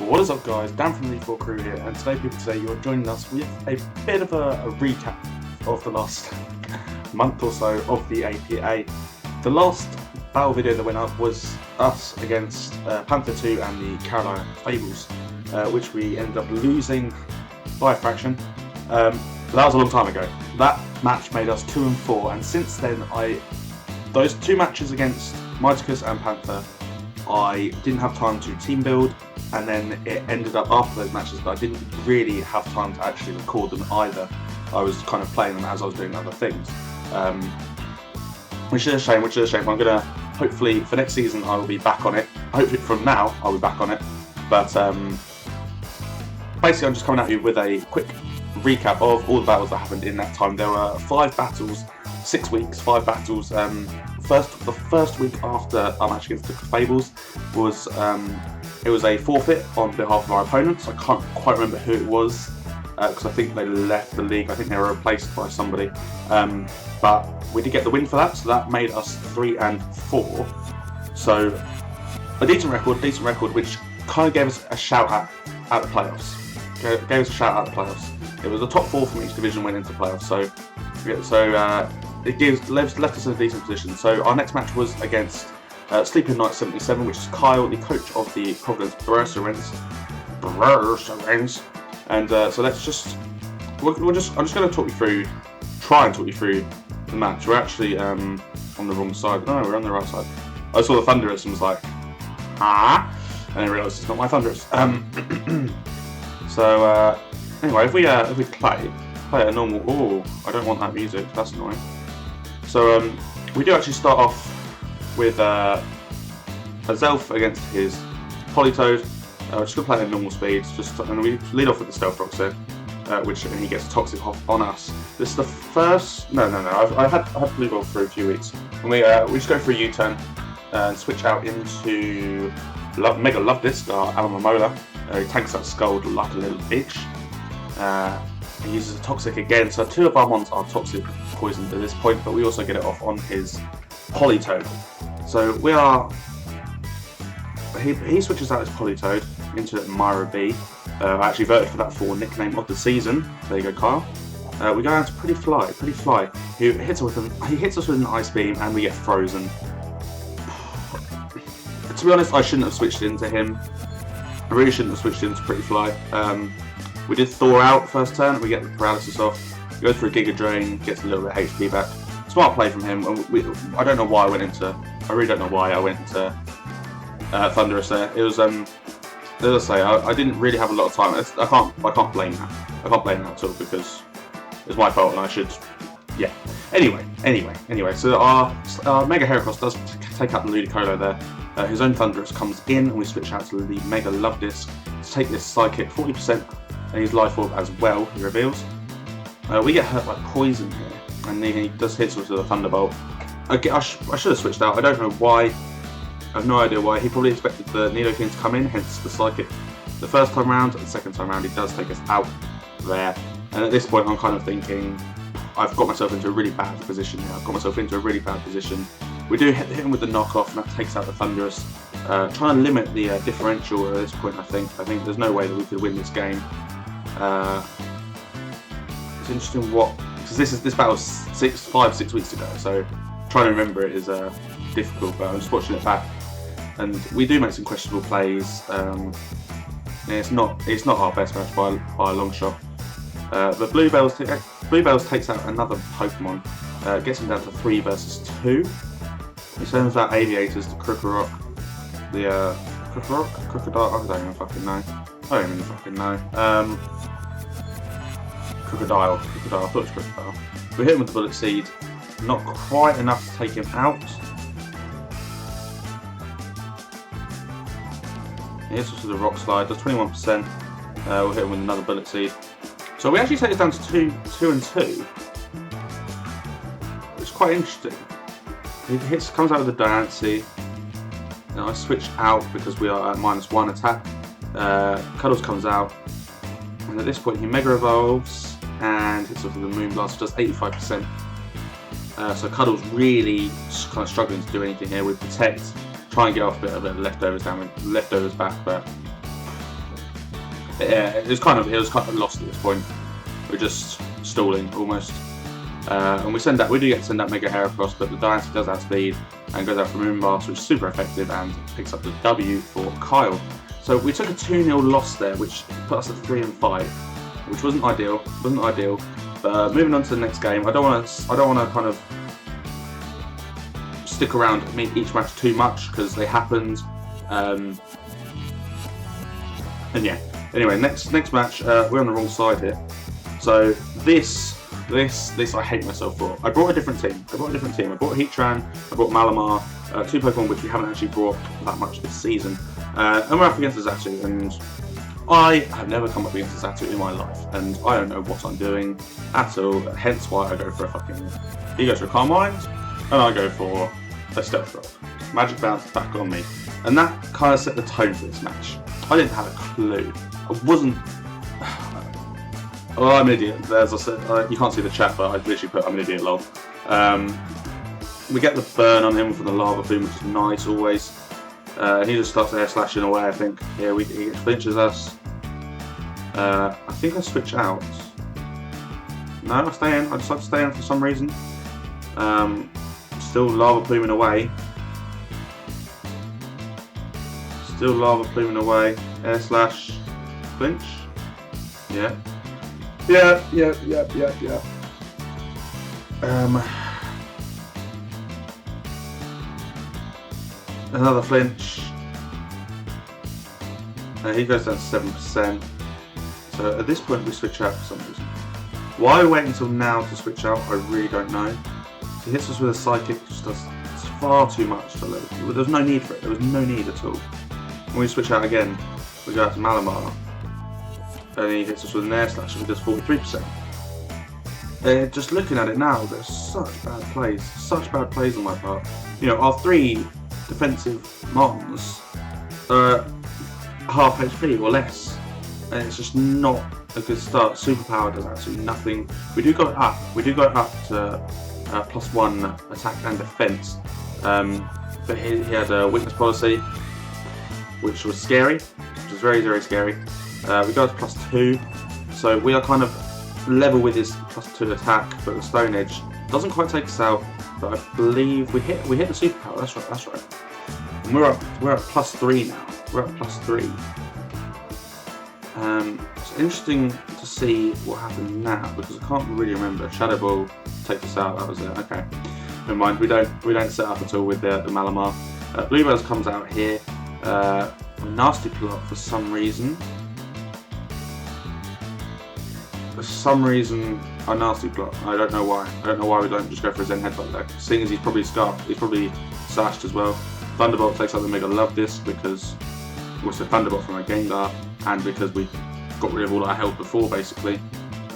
What is up, guys? Dan from the 4 Crew here, and today you're joining us with a bit of a recap of the last month or so of the APA. The last battle video that went up was us against Panther 2 and the Carolina Fables, which we ended up losing by a fraction. But that was a long time ago. That match made us 2-4, and since then, those two matches against Miticus and Panther, I didn't have time to team build, and then it ended up after those matches that I didn't really have time to actually record them either. I was kind of playing them as I was doing other things, which is a shame. I'm gonna, hopefully for next season I will be back on it. Hopefully from now I'll be back on it, but basically I'm just coming at you with a quick recap of all the battles that happened in that time. There were 5 battles, 6 weeks, 5 battles. The first week after our match against the Fables was it was a forfeit on behalf of our opponents. I can't quite remember who it was because I think they left the league. I think they were replaced by somebody. But we did get the win for that, so that made us 3-4. So a decent record, which kind of gave us a shout at the playoffs. Gave us a shout out at the playoffs. It was the top 4 from each division went into playoffs. So it left us in a decent position. So our next match was against Sleeping Knight 77, which is Kyle, the coach of the Providence Berserkers. And so let's just, I'm just going to try and talk you through the match. We're actually on the wrong side. No, we're on the right side. I saw the Thunderous and was like, ah, and I realised it's not my Thunderous. So anyway, if we play a normal, oh, I don't want that music. That's annoying. So we do actually start off with a Zelf against his Politoed. We're just going to play at normal speed, and we lead off with the Stealth Rocks there, and he gets Toxic off on us. This is the first, no, I had Blue Ball for a few weeks, and we just go for a U-turn and switch out into Mega Love Disc, our Alamamola. He tanks that Scald like a little bitch. He uses a Toxic again, so 2 of our mons are Toxic poisoned at this point, but we also get it off on his Politoed. So we are. He switches out his Politoed into Myra B. I actually voted for that for nickname of the season. There you go, Kyle. We go down to Pretty Fly. He hits us with an Ice Beam, and we get frozen. To be honest, I shouldn't have switched into him. I really shouldn't have switched into Pretty Fly. We did Thaw out first turn, we get the paralysis off. Goes for a Giga Drain, gets a little bit of HP back. Smart play from him. I don't know why I went into. I really don't know why I went into Thunderous there. It was as I say, I didn't really have a lot of time. I can't blame that. I can't blame that at all because it's my fault and I should. Yeah. Anyway. So our Mega Heracross does take out the Ludicolo there. His own Thunderous comes in, and we switch out to the Mega Love Disc to take this Psychic 40%, and his Life Orb as well. He reveals. We get hurt by Poison here, and he does hit us with a Thunderbolt. I should have switched out. I don't know why. I have no idea why. He probably expected the Nidoking to come in, hence the Psychic. The first time round, and the second time round, he does take us out there. And at this point, I'm kind of thinking, I've got myself into a really bad position here. We do hit him with the knockoff, and that takes out the Thunderous. Trying to limit the differential at this point, I think there's no way that we could win this game. It's interesting because this battle was 6 weeks ago, so trying to remember it is difficult, but I'm just watching it back. And we do make some questionable plays. It's not our best match by a long shot. But Blue Bells takes out another Pokemon, gets him down to 3 versus 2. He sends out Aviators to Crocodile. I don't even fucking know. Crocodile. I thought it was Crocodile. We hit him with the Bullet Seed, not quite enough to take him out. He hits us with a Rock Slide, does 21%. We'll hit him with another Bullet Seed. So we actually take it down to 2-2, which is quite interesting. He comes out with a Diancie. Now I switch out because we are at -1 attack. Cuddles comes out, and at this point he Mega Evolves and hits us with the Moonblast, does 85%. So Cuddles really kind of struggling to do anything here. We Protect, try and get off a bit of the leftovers back, but yeah, it was kind of lost at this point. We're just stalling almost. And we do get to send out Mega Heracross, but the Diancie does have speed and goes out for Moonblast, which is super effective and picks up the W for Kyle. So we took a 2-0 loss there, which put us at 3 and 5, which wasn't ideal. But moving on to the next game, I don't want to kind of stick around each match too much because they happened. And yeah. Anyway, next match, we're on the wrong side here. So this I hate myself for. I brought a different team. I brought Heatran, I brought Malamar, 2 Pokemon which we haven't actually brought that much this season. And we're up against the Xatu, and I have never come up against a Xatu in my life, and I don't know what I'm doing at all, hence why I go for he goes for a Calm Mind, and I go for a Stealth Rock. Magic Bounce back on me. And that kind of set the tone for this match. I didn't have a clue. I wasn't... Well, I'm an idiot. As I said, you can't see the chat, but I literally put I'm an idiot lol. We get the burn on him from the Lava Plume, which is nice always. He just starts air slashing away, I think. Yeah, he flinches us. I think I switch out. No, I stay in. I decide to stay in for some reason. Still Lava Pluming away. Air slash. Flinch. Yeah. Yeah. Another flinch. He goes down to 7%. So at this point we switch out for some reason. Why wait until now to switch out, I really don't know. He hits us with a Psychic, just does far too much to live. There's no need for it, there was no need at all. When we switch out again, we go out to Malamar. And he hits us with an Air Slash and he does 43%. Just looking at it now, there's such bad plays on my part. You know, our 3 defensive Mons are half HP or less, and it's just not a good start. Superpower does absolutely nothing. We do go up to +1 attack and defense, but he had a weakness policy, which was scary, which was very, very scary. We go to +2, so we are kind of level with his +2 attack, but the Stone Edge doesn't quite take us out. But I believe we hit the superpower. That's right. And we're at +3 now. We're at +3. It's interesting to see what happened now because I can't really remember. Shadow Ball takes us out. That was it. Okay. Never mind. We don't set up at all with the Malamar. Bluebells comes out here. Nasty Plot for some reason. A Nasty Plot. I don't know why. I don't know why we don't just go for a Zen Headbutt there. Seeing as he's probably scarfed, he's probably slashed as well. Thunderbolt takes out the Mega Love Disc because was the Thunderbolt from our Gengar, and because we got rid of all our health before, basically.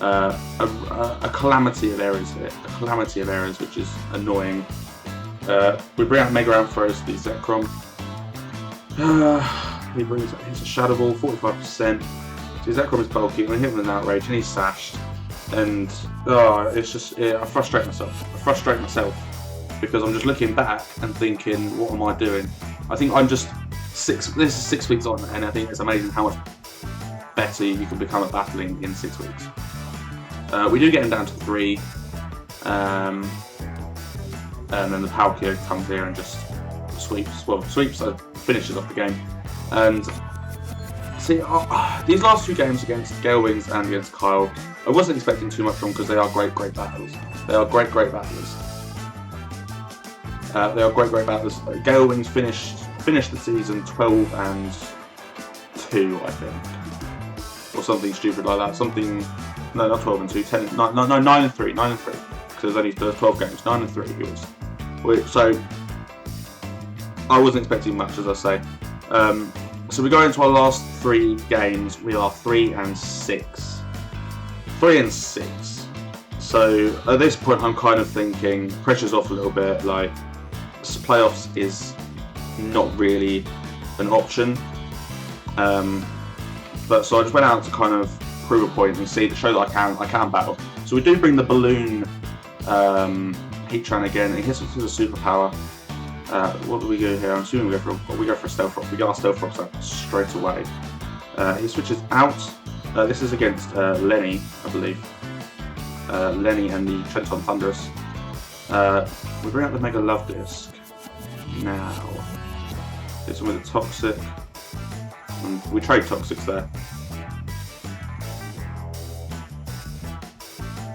A calamity of errors here. A calamity of errors, which is annoying. We bring out Mega Ampharos, the Zekrom. He brings out his Shadow Ball, 45%. So Zekrom is bulky, and we hit him with an Outrage, and he's sashed. And it's just, I frustrate myself because I'm just looking back and thinking, what am I doing? I think I'm just this is 6 weeks on, and I think it's amazing how much better you can become at battling in 6 weeks. We do get him down to 3, and then the Palkia comes here and just sweeps, so finishes off the game. And see, these last 2 games against Gale Wings and against Kyle, I wasn't expecting too much from because they are great battles. They are great battlers. Gale Wings finished the season 12 and 2, I think, or something stupid like that. No, not 12 and 2, 9 and 3, because there's 12 games. 9 and 3 he was. So I wasn't expecting much, as I say. So we go into our last 3 games. We are 3 and 6. 3 and 6. So at this point, I'm kind of thinking pressure's off a little bit. Like, playoffs is not really an option. But so I just went out to kind of prove a point and show that I can battle. So we do bring the Balloon Heatran again. And he hits us with a superpower. What do we go here? I'm assuming we go for a Stealth Rock. We get our Stealth Rocks out straight away. He switches out. This is against Lenny, I believe. Lenny and the Trenton Thunderous. We bring out the Mega Love Disc. Now, hits him with a Toxic. And we trade Toxics there.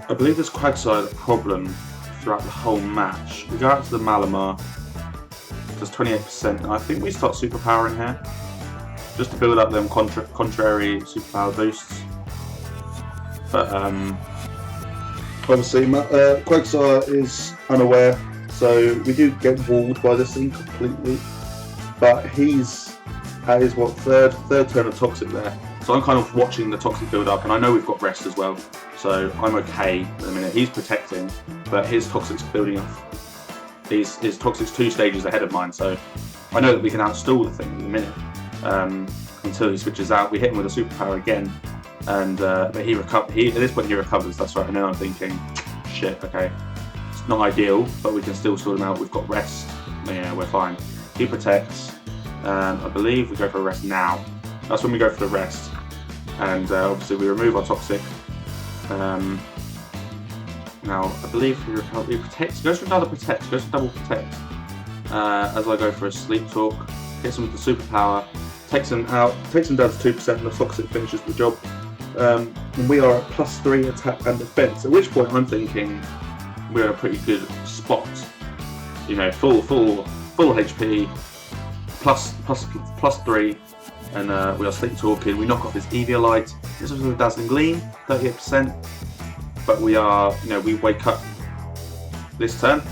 I believe this Quagsire the problem throughout the whole match. We go out to the Malamar. Does 28%, and I think we start superpowering here. Just to build up them contrary superpower boosts. But obviously Quagsire is unaware, so we do get walled by this thing completely. But he's at his third turn of Toxic there. So I'm kind of watching the Toxic build up, and I know we've got Rest as well. So I'm okay at the minute. He's protecting, but his Toxic's building up. His Toxic's 2 stages ahead of mine, so I know that we can outstall the thing in a minute. Until he switches out, we hit him with a superpower again, and but at this point he recovers. That's right. And then I'm thinking, shit, okay, it's not ideal, but we can still sort him out. We've got Rest. Yeah, we're fine. He protects. I believe we go for a Rest now. That's when we go for the Rest, and obviously we remove our Toxic. Now I believe he protects. Goes for another protect. Goes for double protect. As I go for a Sleep Talk, hits him with the superpower. Takes him out, takes him down to 2%, and the Toxic finishes the job. And we are at +3 attack and defense. At which point I'm thinking we're in a pretty good spot. You know, full HP, +3, and we are Sleep Talking. We knock off his Eviolite. This was with a Dazzling Gleam, 38%. But we are, you know, we wake up this turn,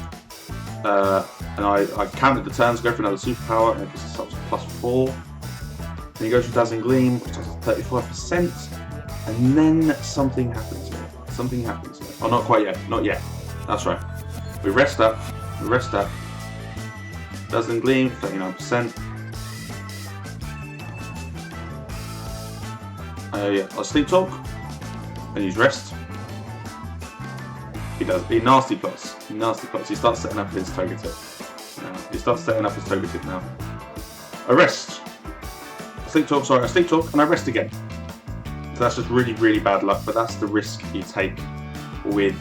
and I counted the turns, go for another superpower, and it gives us up to +4. Then he goes for Dazzling Gleam, which does 35%, and then something happens here. Something happens here. Oh, not quite yet. Not yet. That's right. We rest up. We rest up. Dazzling Gleam, 39%. Yeah, I'll Sleep Talk and use Rest. He does. He nasty plots. He nasty plots. He starts setting up his Togetic. He starts setting up his Togetic now. I rest. Sleep Talk, sorry, I Sleep Talk, and I rest again. So that's just really, really bad luck, but that's the risk you take with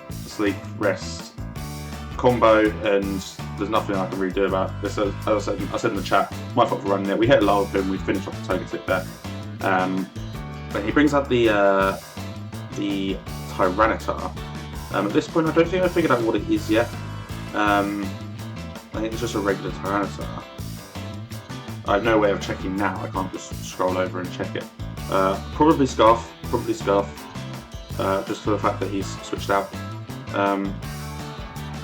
Sleep, Rest combo, and there's nothing I can really do about this. As I said in the chat, my fault for running it. We hit a lower pin, we finished off the Togetic there. But he brings out the Tyranitar. At this point, I don't think I figured out what it is yet. I think it's just a regular Tyranitar. I have no way of checking now. I can't just scroll over and check it. Probably Scarf. Probably Scarf. Just for the fact that he's switched out. And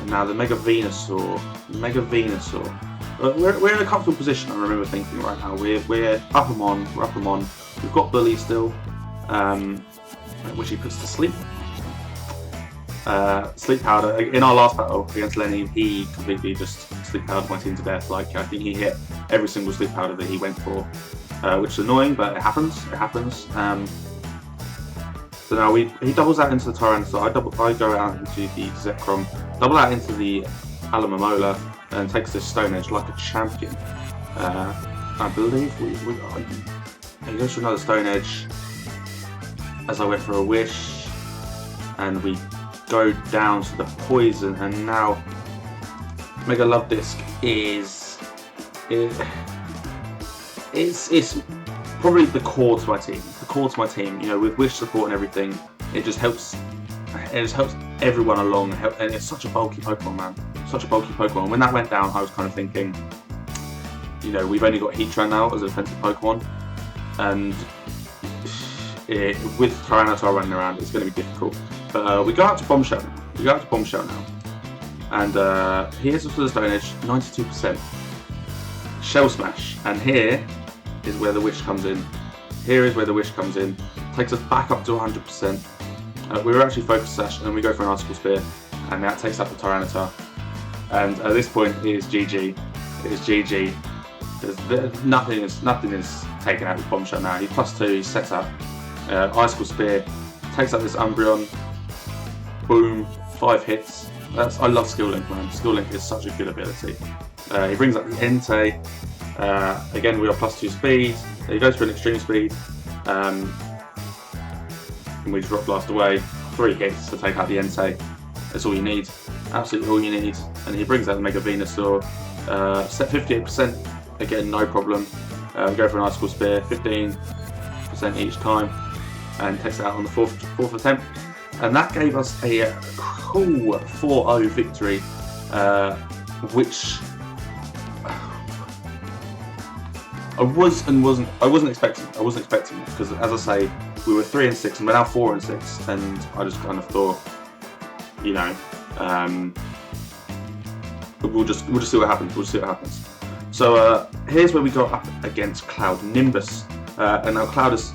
now the Mega Venusaur. Mega Venusaur. We're in a comfortable position. I remember thinking right now. We're up and on. We're up and on. We've got Bully still, which he puts to sleep. Sleep Powder. In our last battle against Lenny, he completely just Sleep Powdered my team to death. Like, I think he hit every single Sleep Powder that he went for, which is annoying, but it happens. It happens. So now he doubles out into the Tyranitar. I go out into the Zekrom, double out into the Alamamola, and takes this Stone Edge like a champion. I believe he goes for another Stone Edge. As I went for a Wish, and we go down to the Poison, and now Mega Love Disc it's probably the core to my team. The core to my team, you know, with Wish support and everything, it just helps. It just helps everyone along, and it's such a bulky Pokemon, man. Such a bulky Pokemon. When that went down, I was kind of thinking, you know, we've only got Heatran now as a defensive Pokemon, and with Tyranitar running around, it's going to be difficult. But we go out to Bombshell now. We go out to Bombshell now, and he hits us with the Stone Edge, 92%. Shell Smash, and here is where the Wish comes in. Here is where the Wish comes in. Takes us back up to 100%. We were actually Focus Sash, and then we go for an Icicle Spear, and that takes up the Tyranitar. And at this point, it is GG. It is GG. Nothing is taken out with Bombshell now. He's +2. He's set up. Icicle Spear takes up this Umbreon. Boom, 5 hits. I love Skill Link, man. Skill Link is such a good ability. He brings up the Entei. Again, we are +2 speed. He goes for an Extreme Speed. And we just rock blast away. 3 hits to take out the Entei. That's all you need. Absolutely all you need. And he brings out the Mega Venusaur. Set 58%. Again, no problem. Go for an Icicle Spear. 15% each time. And takes it out on the fourth attempt. And that gave us a cool 4-0 victory. Which I wasn't expecting. I wasn't expecting it because, as I say, we were 3-6 and we're now 4-6, and I just kind of thought, you know, we'll just see what happens. We'll see what happens. So here's where we go up against Cloud Nimbus, and now Cloud is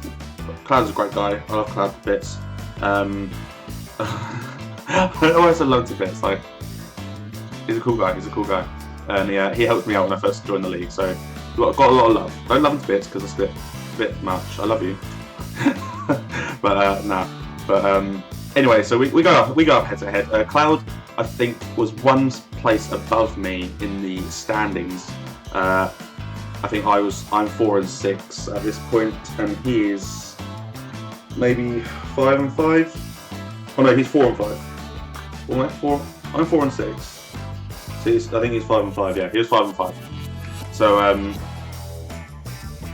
a great guy. I love Cloud to bits. I always love to bits. Like, he's a cool guy. He's a cool guy, and he helped me out when I first joined the league. So got a lot of love. Don't love him to bits because it's a bit much. I love you, but nah. But anyway, so we go up head to head. Cloud, I think, was 1 place above me in the standings. I think I'm 4-6 at this point, and he is maybe 5-5. Oh no, he's 4-5. Well, I'm 4-6. So I think he's 5-5. Yeah, he was 5-5. So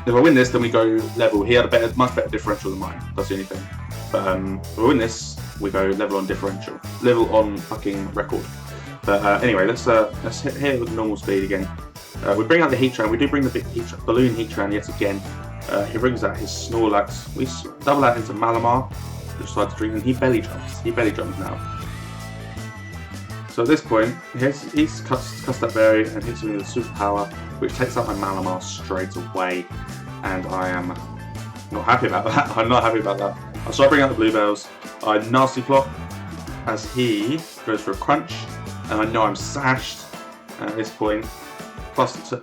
if I win this, then we go level. He had a much better differential than mine. That's the only thing. But if I win this, we go level on differential, level on fucking record. But anyway, let's hit here with normal speed again. We bring out the Heatran. We do bring the big balloon Heatran yet again. He brings out his Snorlax. We double out into Malamar, which decides to drink, and he belly jumps. He belly jumps now. So at this point, he's cuts that berry and hits me with a superpower, which takes out my Malamar straight away. And I am not happy about that. I'm not happy about that. So I bring out the Bluebells. I nasty plot as he goes for a crunch, and I know I'm sashed at this point. Plus 2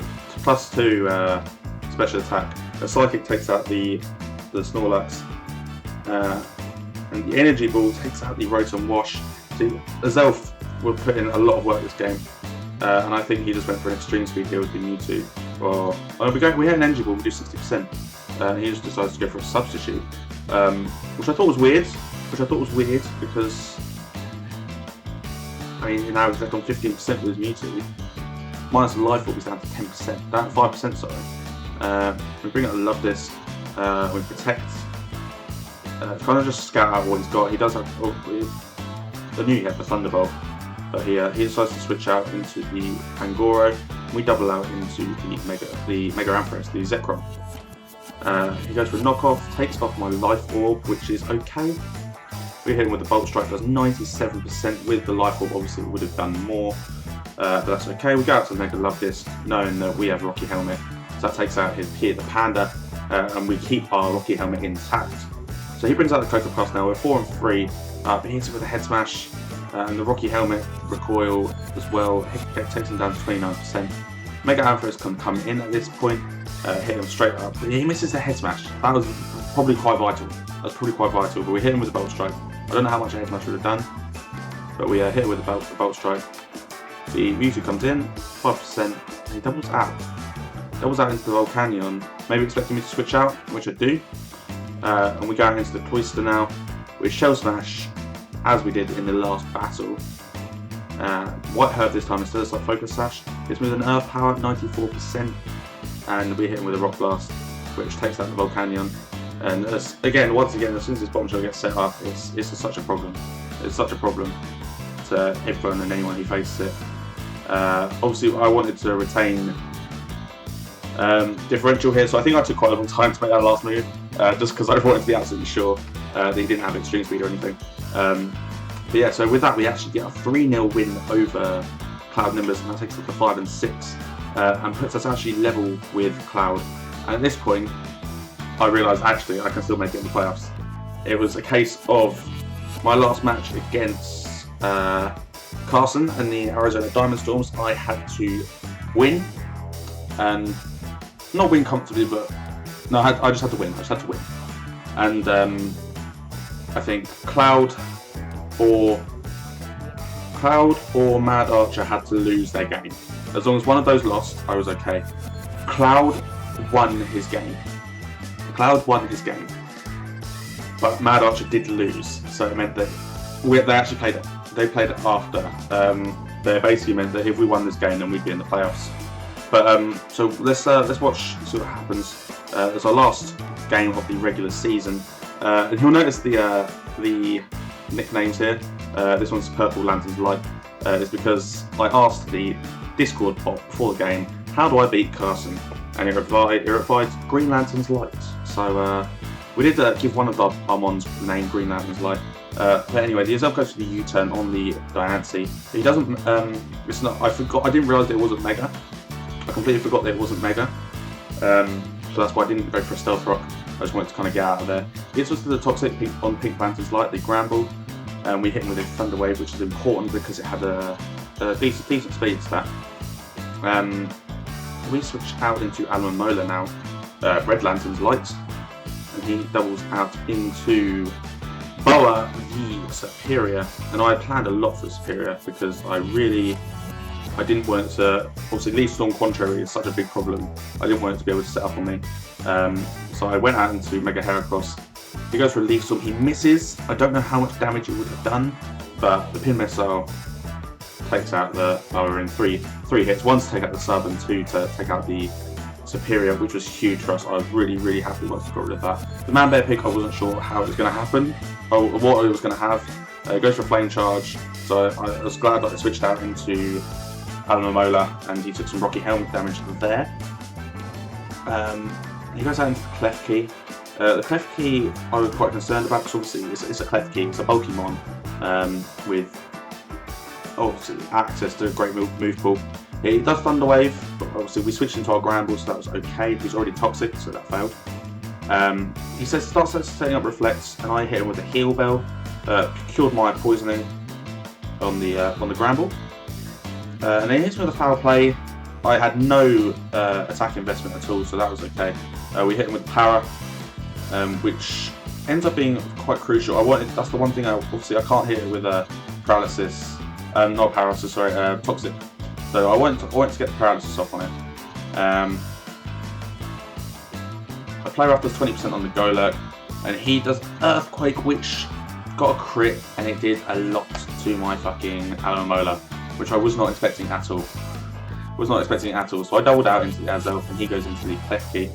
special attack. A Psychic takes out the Snorlax, and the Energy Ball takes out the Rotom Wash. See, Azelf will put in a lot of work this game, and I think he just went for an extreme speed here with the Mewtwo. We had an Energy Ball, we do 60%, and he just decides to go for a substitute, which I thought was weird. Because I mean, now he's left on 15% with his Mewtwo. Minus the Life Orb is down to 10%, down to 5%. Sorry. We bring out the Love Disc. We protect. Kind of just scout out what he's got. He does have. I knew he had the Thunderbolt, but he decides to switch out into the Angoro. We double out into the Mega Ampharos, the Zekrom. He goes for a knockoff, takes off my Life Orb, which is okay. We hit him with the Bolt Strike, does 97% with the Life Orb. Obviously, it would have done more, but that's okay. We go out to the Mega Love Disc, knowing that we have Rocky Helmet, so that takes out his Pier the Panda, and we keep our Rocky Helmet intact. So he brings out the Coco Plus now. We're 4-3, but he hits it with a Head Smash, and the Rocky Helmet recoil as well. It takes him down to 29%. Mega Ampharos can come in at this point, hit him straight up. He misses the Head Smash. That was probably quite vital. But we hit him with the Bolt Strike. I don't know how much a Head Smash would have done, but we hit him with the Bolt Strike. The Mewtwo comes in, 5%, and he doubles out. Doubles out into the Volcanion, maybe expecting me to switch out, which I do. And we go out into the Cloyster now with Shell Smash, as we did in the last battle. White Herb this time instead of Focus Sash. Hits with an Earth Power, 94%, and we hit him with a Rock Blast, which takes out the Volcanion. And once again, as soon as this Bomb Shell gets set up, it's such a problem. It's such a problem to everyone and anyone who faces it. Obviously, I wanted to retain differential here, so I think I took quite a long time to make that last move, just because I wanted to be absolutely sure that he didn't have extreme speed or anything. But yeah, so with that, we actually get a 3-0 win over Cloud Nimbus, and that takes us to 5-6, and puts us actually level with Cloud. And at this point, I realised actually I can still make it in the playoffs. It was a case of my last match against Carson and the Arizona Diamond Storms. I had to win, and not win comfortably, but no, I just had to win. And I think Cloud or Mad Archer had to lose their game. As long as one of those lost, I was okay. Cloud won his game. but Mad Archer did lose, so it meant that they actually played it. They played it after. They basically meant that if we won this game, then we'd be in the playoffs. But so let's watch, see what happens. It's our last game of the regular season, and you'll notice the nicknames here. This one's Purple Lanterns Light. It's because I asked the Discord bot before the game, how do I beat Carson? And it replied Green Lanterns Light. So we did give one of our mons the name Green Lanterns Light. But anyway, the Azelf goes for the U-turn on the Diancie. He doesn't. It's not. I forgot. I didn't realise that it wasn't Mega. I completely forgot that it wasn't Mega. So that's why I didn't go for a Stealth Rock. I just wanted to kind of get out of there. He hits us to the Toxic on Pink Lanterns Light, the Gramble. And we hit him with a Thunder Wave, which is important because it had a decent speed stat. We switch out into Alomola now, Red Lantern's Light, and he doubles out into Boa the Superior. And I planned a lot for Superior because I didn't want it to, obviously Leaf Storm Contrary is such a big problem, I didn't want it to be able to set up on me. So I went out into Mega Heracross. He goes for a Leaf Storm, he misses. I don't know how much damage it would have done, but the Pin Missile takes out the Boa in three hits. One to take out the sub and two to take out the Superior, which was huge for us. I was really happy once I got rid of that. The Man Bear pick, I wasn't sure how it was going to happen, or what it was going to have. It goes for a Flame Charge, so I was glad that I switched out into Alomola, and he took some Rocky Helmet damage there. He goes out into the Klefki. The Klefki I was quite concerned about because obviously it's a Klefki, it's a bulky mon with obviously access to a great move pool. He does Thunder Wave, but obviously we switched into our Gramble, so that was okay. He's already Toxic, so that failed. He starts setting up Reflects, and I hit him with a Heal Bell, cured my poisoning on the Gramble. And then he hits me with a Foul Play. I had no attack investment at all, so that was okay. We hit him with Para, which ends up being quite crucial. That's the one thing obviously I can't hit it with a Paralysis, not Paralysis, sorry, Toxic. So I wanted to get the Paralysis off on it. I play Rough does 20% on the Golurk, and he does Earthquake, which got a crit, and it did a lot to my fucking Alomola, which I was not expecting at all. So I doubled out into the Azelf, and he goes into the Klefki.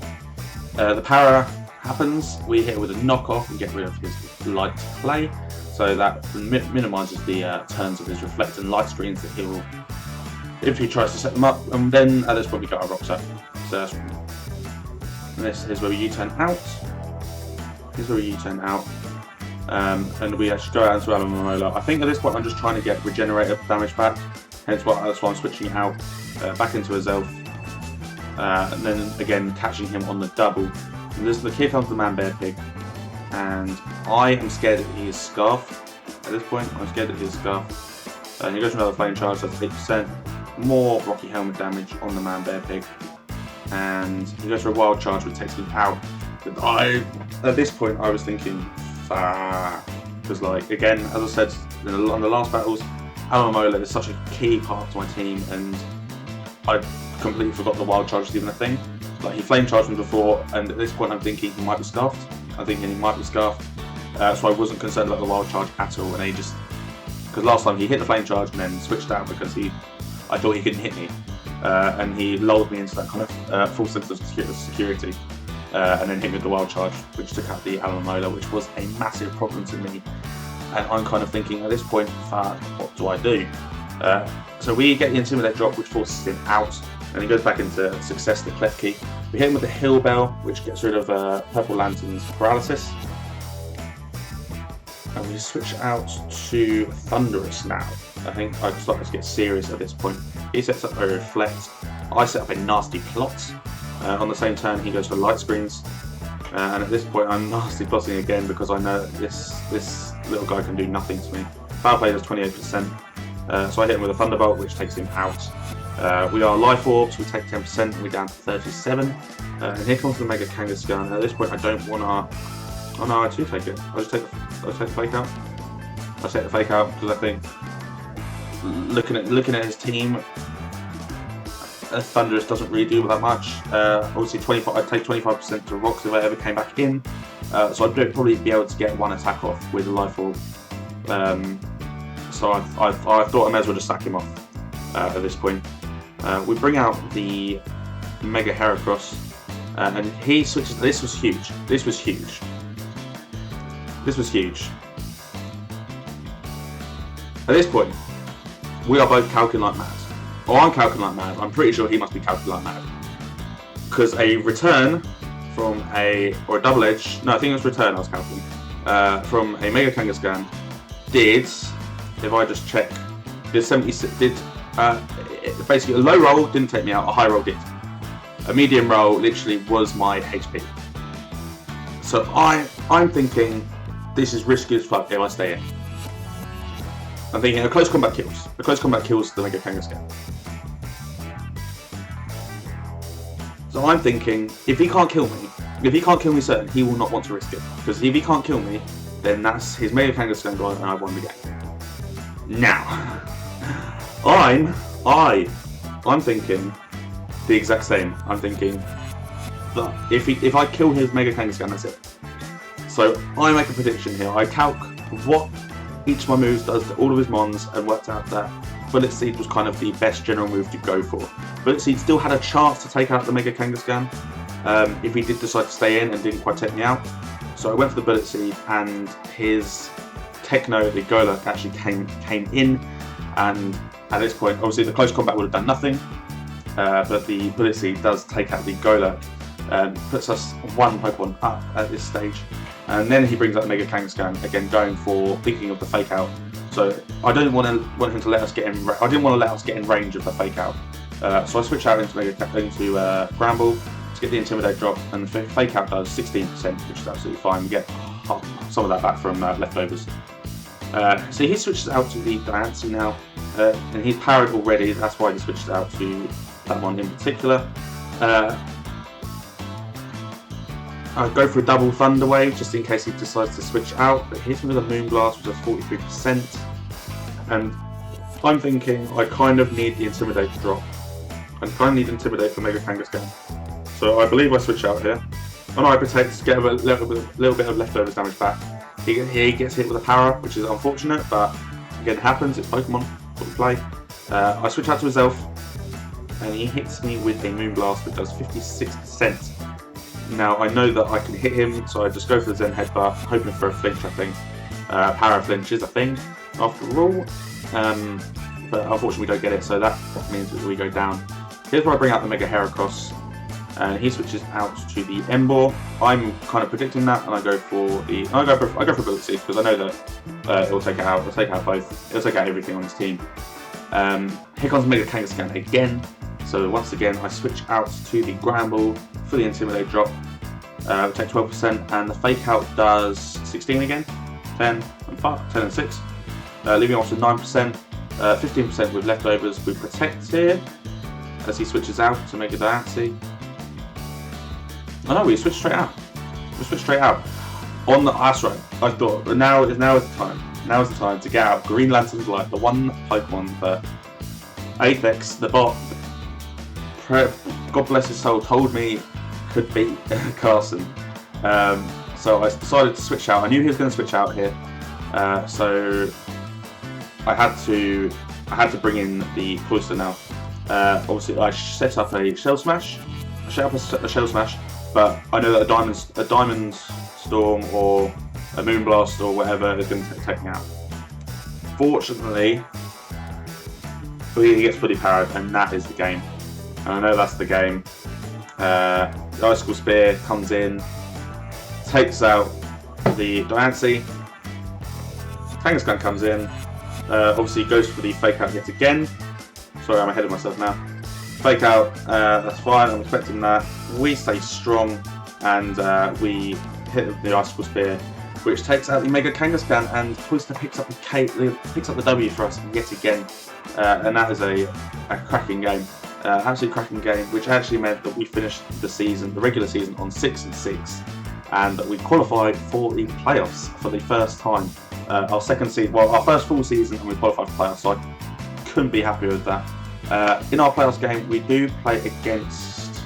The Para happens, we hit it with a knockoff and get rid of his light play, so that minimises the turns of his Reflect and Light Screens that he will, if he tries to set them up. And then at this point we got our Rocks up. So here's where we U-turn out. And we actually go out into Alomola. I think at this point I'm just trying to get Regenerator damage back, hence that's why I'm switching out back into Azelf. And then again catching him on the double. And here comes the Man Bear Pig, and I am scared that he is Scarf. At this point, I'm scared that he is Scarf. And he goes for another Flame Charge, that's 8%. More Rocky Helmet damage on the Man Bear Pig. And he goes for a Wild Charge, which takes him out. At this point, I was thinking, because like, again, as I said on the last battles, Alomola is such a key part to my team, and I completely forgot the Wild Charge was even a thing. Like, he Flame Charged me before, and at this point I'm thinking he might be Scarfed. So I wasn't concerned about the Wild Charge at all, and because last time he hit the Flame Charge and then switched out because I thought he couldn't hit me, and he lulled me into that kind of full sense of security, and then hit me with the Wild Charge, which took out the Alomola, which was a massive problem to me. And I'm kind of thinking at this point, what do I do? So we get the Intimidate drop, which forces him out, and he goes back into Success, the Klefki. We hit him with the Heal Bell, which gets rid of Purple Lantern's Paralysis. And we switch out to Thunderous now. I think I'm starting to get serious at this point. He sets up a Reflect. I set up a Nasty Plot. On the same turn, he goes for Light Screens. And at this point, I'm nasty plotting again because I know this little guy can do nothing to me. Foul Play does 28%. So I hit him with a Thunderbolt, which takes him out. We are Life Orbs, we take 10%, and we're down to 37. And here comes the Mega Kangaskhan. At this point, I don't want our... Oh no, I do take it. I take the Fake Out. I take the Fake Out because I think, looking at his team, Thunderous doesn't really do that much. Obviously, I take 25% to Rocks if I ever came back in. so I'd probably be able to get one attack off with a life orb. So I thought I may as well just sack him off at this point. We bring out the Mega Heracross, and he switches. This was huge. This was huge. This was huge. At this point, we are both calculating like mad. Or I'm calculating like mad. I'm pretty sure he must be calculating like mad. Because a return from or a double edge, no, I think it was return I was calculating, from a Mega Kangaskhan did, if I just check, did 76, basically a low roll didn't take me out, a high roll did. A medium roll literally was my HP. So I'm thinking, this is risky as fuck if I stay in. I'm thinking a close combat kills. A close combat kills the Mega Kangaskhan. So I'm thinking, if he can't kill me certain, he will not want to risk it. Because if he can't kill me, then that's his Mega Kangaskhan gone and I've won the game. Now, I'm thinking the exact same. I'm thinking that if I kill his Mega Kangaskhan, that's it. So I make a prediction here. I calc what each of my moves does to all of his mons and worked out that Bullet Seed was kind of the best general move to go for. Bullet Seed still had a chance to take out the Mega Kangaskhan if he did decide to stay in and didn't quite take me out. So I went for the Bullet Seed, and his Techno, the Golurk, actually came in, and at this point obviously the close combat would have done nothing, but the Bullet Seed does take out the Golurk and puts us one Pokemon up at this stage. And then he brings out the Mega Kangaskhan, again going for thinking of the fake out. So I didn't want him to let us get in. I didn't want to let us get in range of the fake out. So I switch out into Bramble to get the Intimidate drop, and the fake out does 16%, which is absolutely fine. We get some of that back from leftovers. So he switches out to the Diancie now, and he's powered already. That's why he switches out to that one in particular. I go for a double Thunder Wave just in case he decides to switch out, but hits me with a Moonblast, which does 43%. And I'm thinking I kind of need the Intimidate to drop. I kind of need Intimidate for Mega Kangaskhan. So I believe I switch out here. And I protect to get a little bit of leftovers damage back. He gets hit with a Power, which is unfortunate, but again, it happens, it's Pokemon, what we play. I switch out to his Elf, and he hits me with a Moonblast, which does 56%. Now I know that I can hit him, so I just go for the Zen Headbutt, hoping for a flinch, I think. Power flinch is a thing, after all. But unfortunately we don't get it, so that means that we go down. Here's where I bring out the Mega Heracross, and he switches out to the Emboar. I'm kind of predicting that, and I go for Bullet Seed, because I know that it'll take it out. It'll take out both. It'll take out everything on his team. Here comes Mega Kangaskhan again. So once again, I switch out to the Gramble for the Intimidate drop. Take 12%, and the Fake Out does 16 again, 10 and 5, 10 and 6, leaving off to 9%, 15% with leftovers. We protect here as he switches out to Mega Diancie. Oh no, we switch straight out. We switch straight out. On the that's right. I thought, but now is the time. Now is the time to get out Green Lantern's Light, the one Pokemon that Apex, the bot, God bless his soul, told me could beat Carson. So I decided to switch out. I knew he was going to switch out here, so I had to bring in the Cloyster now. Obviously, I set up a Shell Smash. But I know that a Diamond Storm or a Moonblast or whatever is going to take me out. Fortunately, he gets fully powered, and that is the game. And I know that's the game. The Icicle Spear comes in, takes out the Diancie. Kangaskhan comes in. Obviously, goes for the Fake Out yet again. Sorry, I'm ahead of myself now. Fake Out, that's fine, I'm expecting that. We stay strong, and we hit the Icicle Spear, which takes out the Mega Kangaskhan, and Cloyster picks up the W for us yet again. And that is a cracking game. Absolutely cracking game, which actually meant that we finished the regular season on 6-6, and that we qualified for the playoffs for the first time. Our first full season, and we qualified for playoffs, so I couldn't be happier with that. In our playoffs game, we do play against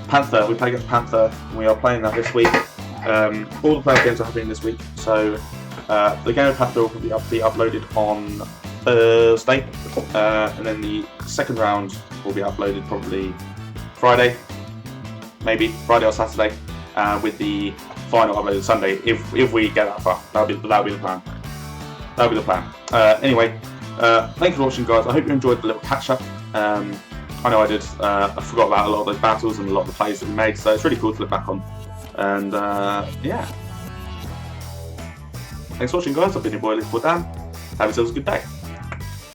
Panther. We play against Panther, and we are playing that this week. All the player games are happening this week, so the game of Pathfield will be uploaded on Thursday, and then the second round will be uploaded probably Friday, maybe Friday or Saturday, with the final uploaded Sunday if we get that far. That'll be the plan. That'll be the plan. Anyway, thanks for watching, guys. I hope you enjoyed the little catch up. I know I did. I forgot about a lot of those battles and a lot of the plays that we made, so it's really cool to look back on. And yeah, thanks for watching, guys. I've been your boy, Dan. Have yourselves a good day.